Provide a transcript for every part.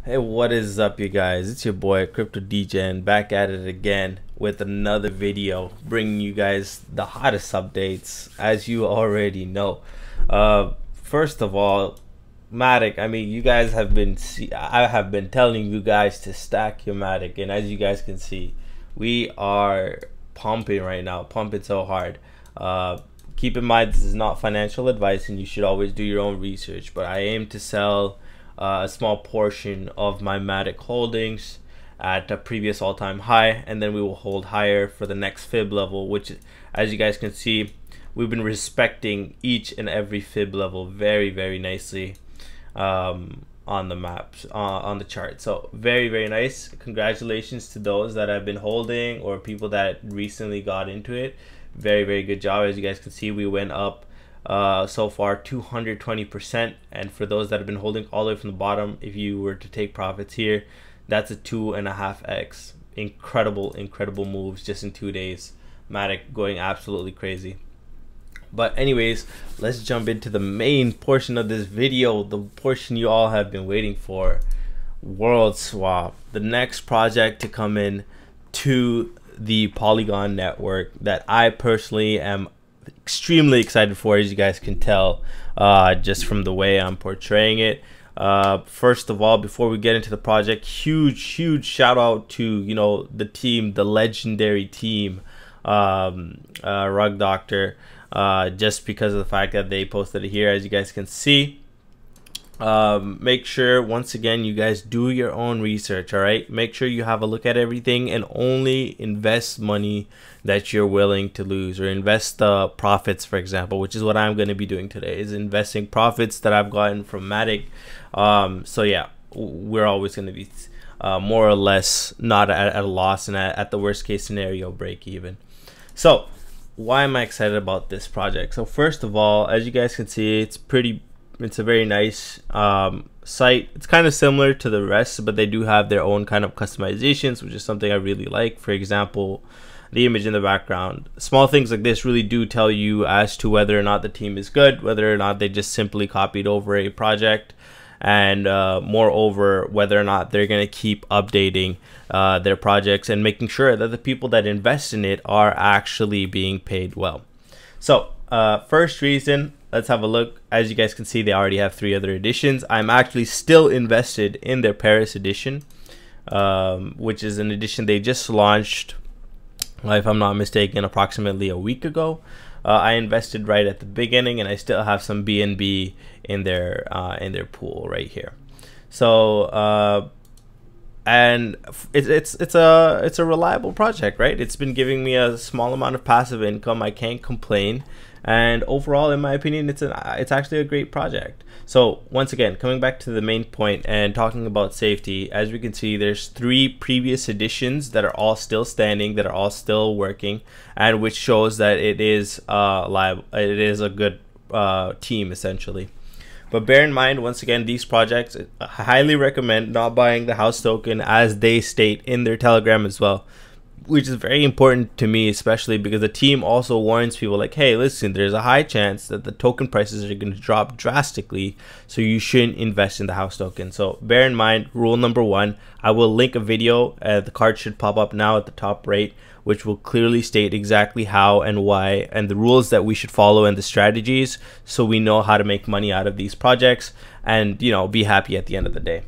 Hey, what is up, you guys? It's your boy Crypto DJN back at it again with another video, bringing you guys the hottest updates, as you already know. First of all, Matic. I mean, you guys have been I have been telling you guys to stack your Matic, and as you guys can see, we are pumping right now, pumping so hard. Keep in mind, this is not financial advice, and you should always do your own research. But I aim to sell a small portion of my Matic holdings at a previous all-time high, and then we will hold higher for the next fib level, which, as you guys can see, we've been respecting each and every fib level very nicely on the maps, on the chart. So very nice. Congratulations to those that have been holding or people that recently got into it. Very good job. As you guys can see, we went up so far 220%, and for those that have been holding all the way from the bottom, if you were to take profits here, that's a 2.5x. Incredible moves just in 2 days. Matic going absolutely crazy. But anyways, let's jump into the main portion of this video, the portion you all have been waiting for. World Swap, the next project to come in to the Polygon network that I personally am extremely excited for, as you guys can tell just from the way I'm portraying it. First of all, before we get into the project, huge shout out to the team, the legendary team, Rug Doctor, just because of the fact that they posted it here, as you guys can see. Make sure, once again, you guys do your own research. All right, make sure you have a look at everything and only invest money that you're willing to lose, or invest profits, for example, which is what I'm going to be doing today, is investing profits that I've gotten from Matic. So yeah, we're always going to be more or less not at a loss, and at the worst case scenario, break even. So why am I excited about this project? So first of all, as you guys can see, it's a very nice site. It's kind of similar to the rest, but they do have their own kind of customizations, which is something I really like. For example, the image in the background. Small things like this really do tell you as to whether or not the team is good, whether or not they just simply copied over a project, and moreover, whether or not they're going to keep updating their projects and making sure that the people that invest in it are actually being paid well. So first reason, let's have a look. As you guys can see, they already have 3 other editions. I'm actually still invested in their Paris edition, which is an edition they just launched, if I'm not mistaken, approximately a week ago. I invested right at the beginning, and I still have some BNB in their pool right here. So and it's a reliable project, right? It's been giving me a small amount of passive income. I can't complain, and overall, in my opinion, it's actually a great project. So once again, coming back to the main point and talking about safety, as we can see, there's 3 previous editions that are all still standing, that are all still working, and which shows that it is liable. It is a good team, essentially. But bear in mind, once again, these projects, I highly recommend not buying the house token, as they state in their Telegram as well, which is very important to me, especially because the team also warns people like, hey, listen, there's a high chance that the token prices are going to drop drastically, so you shouldn't invest in the house token. So bear in mind, rule number 1, I will link a video, the card should pop up now at the top right, which will clearly state exactly how and why, and the rules that we should follow and the strategies, so we know how to make money out of these projects and, be happy at the end of the day.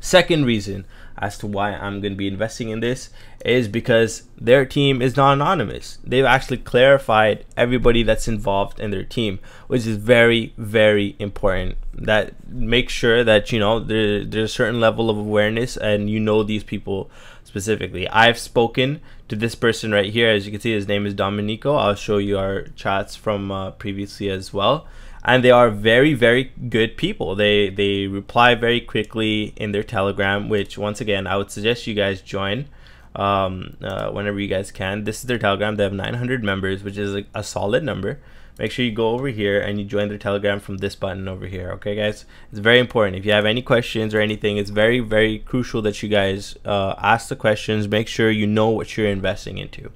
Second reason as to why I'm going to be investing in this is because their team is not anonymous. They've actually clarified everybody that's involved in their team, which is very important. That makes sure that there's a certain level of awareness, and these people specifically. I've spoken to this person right here. As you can see, his name is Domenico. I'll show you our chats from previously as well. And they are very good people. They reply very quickly in their Telegram, which once again, I would suggest you guys join whenever you guys can. This is their Telegram. They have 900 members, which is a solid number. Make sure you go over here and you join their Telegram from this button over here. Okay, guys, it's very important. If you have any questions or anything, it's very crucial that you guys ask the questions. Make sure you know what you're investing into.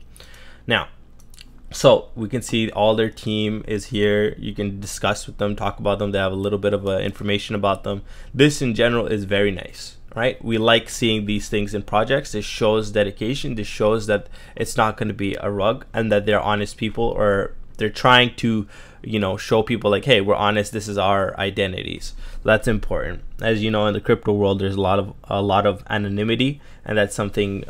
Now, So we can see all their team is here. You can discuss with them, talk about them. They have a little bit of information about them. This in general is very nice, right? We like seeing these things in projects. This shows dedication. This shows that it's not going to be a rug, and that they're honest people, or they're trying to, you know, show people like, hey, we're honest. This is our identities. That's important. As you know, in the crypto world, there's a lot of anonymity, and that's something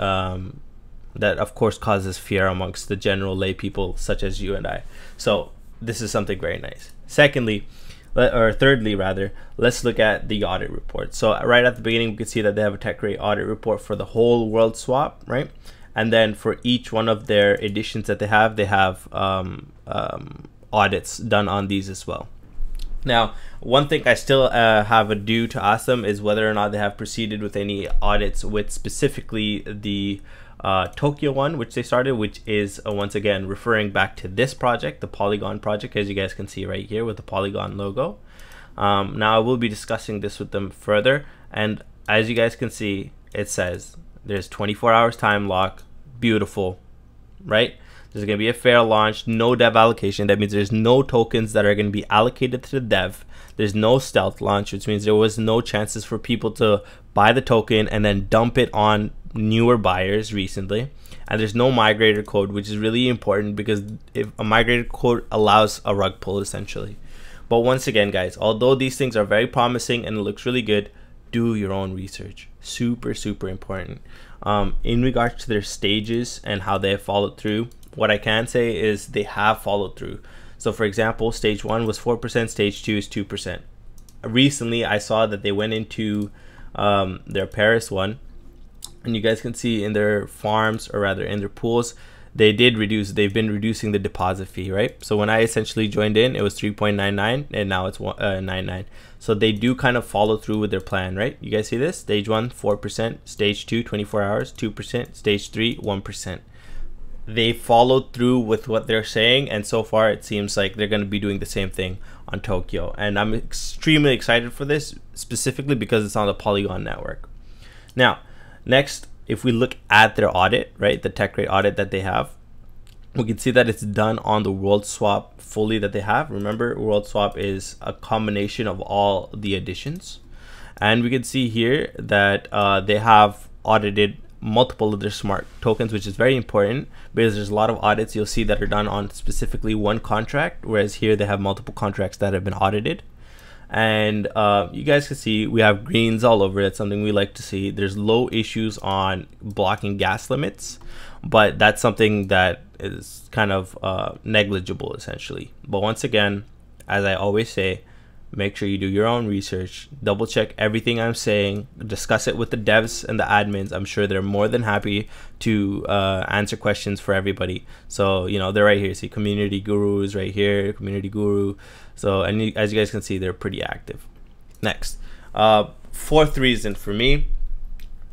that of course causes fear amongst the general lay people such as you and I. So this is something very nice. Thirdly rather, let's look at the audit report. So right at the beginning, we can see that they have a Techrate audit report for the whole world swap, right? And then for each one of their editions that they have audits done on these as well. Now, one thing I still have a due to ask them is whether or not they have proceeded with any audits with specifically the Tokyo one, which they started, which is once again referring back to this project, the Polygon project, as you guys can see right here with the Polygon logo. Now I will be discussing this with them further, and as you guys can see, it says there's 24 hours time lock. Beautiful, right? There's going to be a fair launch, no dev allocation. That means there's no tokens that are going to be allocated to the dev. There's no stealth launch, which means there was no chances for people to buy the token and then dump it on newer buyers recently. And there's no migrator code, which is really important, because if a migrator code allows a rug pull essentially. But once again, guys, although these things are very promising and it looks really good, do your own research. Super important. In regards to their stages and how they have followed through, what I can say is they have followed through. So for example, stage 1 was 4%, stage 2 is 2%. Recently I saw that they went into their Paris one, and you guys can see in their farms, or rather in their pools, they've been reducing the deposit fee, right? So when I essentially joined in, it was 3.99 and now it's 99. So they do kind of follow through with their plan, right? You guys see this? Stage 1, 4%, stage 2, 24 hours, 2%, stage 3, 1%. They followed through with what they're saying, and so far it seems like they're going to be doing the same thing on Tokyo. And I'm extremely excited for this, specifically because it's on the Polygon network. Now, next, if we look at their audit, right, the Techrate audit that they have, we can see that it's done on the World Swap fully that they have. Remember, World Swap is a combination of all the additions. And we can see here that they have audited multiple of their smart tokens, which is very important because there's a lot of audits you'll see that are done on specifically one contract, whereas here they have multiple contracts that have been audited. And you guys can see we have greens all over. That's something we like to see. There's low issues on blocking gas limits, but that's something that is kind of negligible essentially. But once again, as I always say, make sure you do your own research, double check everything I'm saying, discuss it with the devs and the admins. I'm sure they're more than happy to answer questions for everybody. So, you know, they're right here. See, community guru is right here, community guru. So, and as you guys can see, they're pretty active. Next, fourth reason for me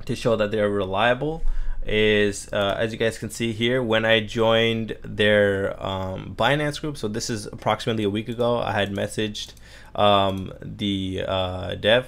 to show that they're reliable is, as you guys can see here, when I joined their Binance group, so this is approximately a week ago, I had messaged the dev,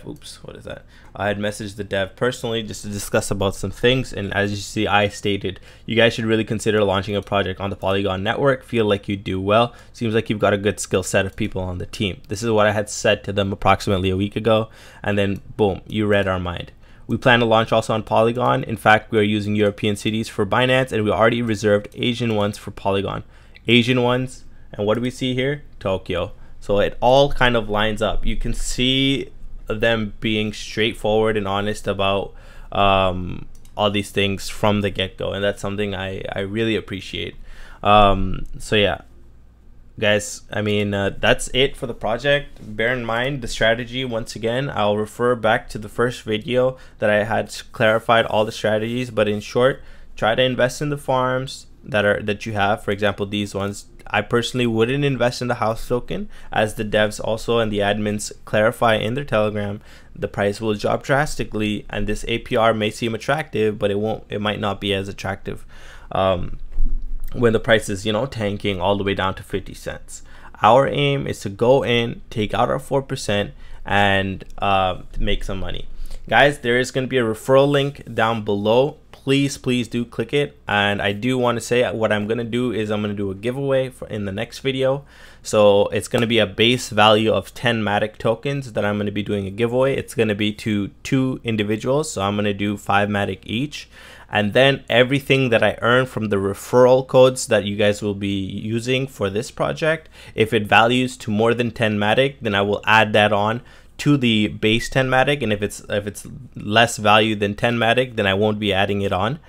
I had messaged the dev personally just to discuss about some things, and as you see, I stated you guys should really consider launching a project on the Polygon network. Feel like you do well, seems like you've got a good skill set of people on the team. This is what I had said to them approximately a week ago, and then boom, you read our mind. We plan to launch also on Polygon. In fact, we are using European cities for Binance, and we already reserved Asian ones for Polygon. Asian ones, and what do we see here? Tokyo. So it all kind of lines up. You can see them being straightforward and honest about all these things from the get-go, and that's something I really appreciate. So yeah, guys, I mean, that's it for the project. Bear in mind the strategy. Once again, I'll refer back to the first video that I had clarified all the strategies, but in short, try to invest in the farms that you have. For example, these ones, I personally wouldn't invest in the house token, as the devs also and the admins clarify in their Telegram. The price will drop drastically, and this APR may seem attractive, but it might not be as attractive when the price is, you know, tanking all the way down to 50 cents. Our aim is to go in, take out our 4%, and make some money. Guys, there is going to be a referral link down below. please do click it. And I do want to say what I'm going to do is I'm going to do a giveaway in the next video. So it's going to be a base value of 10 Matic tokens that I'm going to be doing a giveaway. It's going to be to 2 individuals, so I'm going to do 5 Matic each. And then everything that I earn from the referral codes that you guys will be using for this project, if it values to more than 10 Matic, then I will add that on to the base 10 Matic. And if it's less value than 10 Matic, then I won't be adding it on.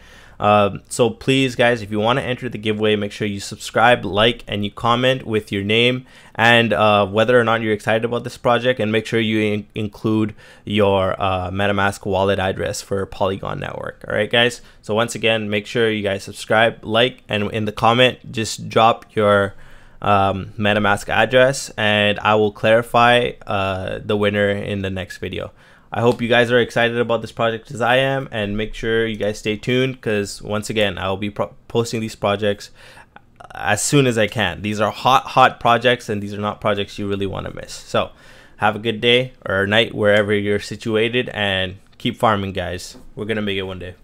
So please guys, if you want to enter the giveaway, make sure you subscribe, like, and you comment with your name and whether or not you're excited about this project, and make sure you include your MetaMask wallet address for Polygon network. All right guys, so once again, make sure you guys subscribe, like, and in the comment just drop your MetaMask address, and I will clarify the winner in the next video. I hope you guys are excited about this project as I am, and make sure you guys stay tuned, because once again, I will be posting these projects as soon as I can. These are hot projects, and these are not projects you really want to miss. So have a good day or night wherever you're situated, and keep farming guys. We're gonna make it one day.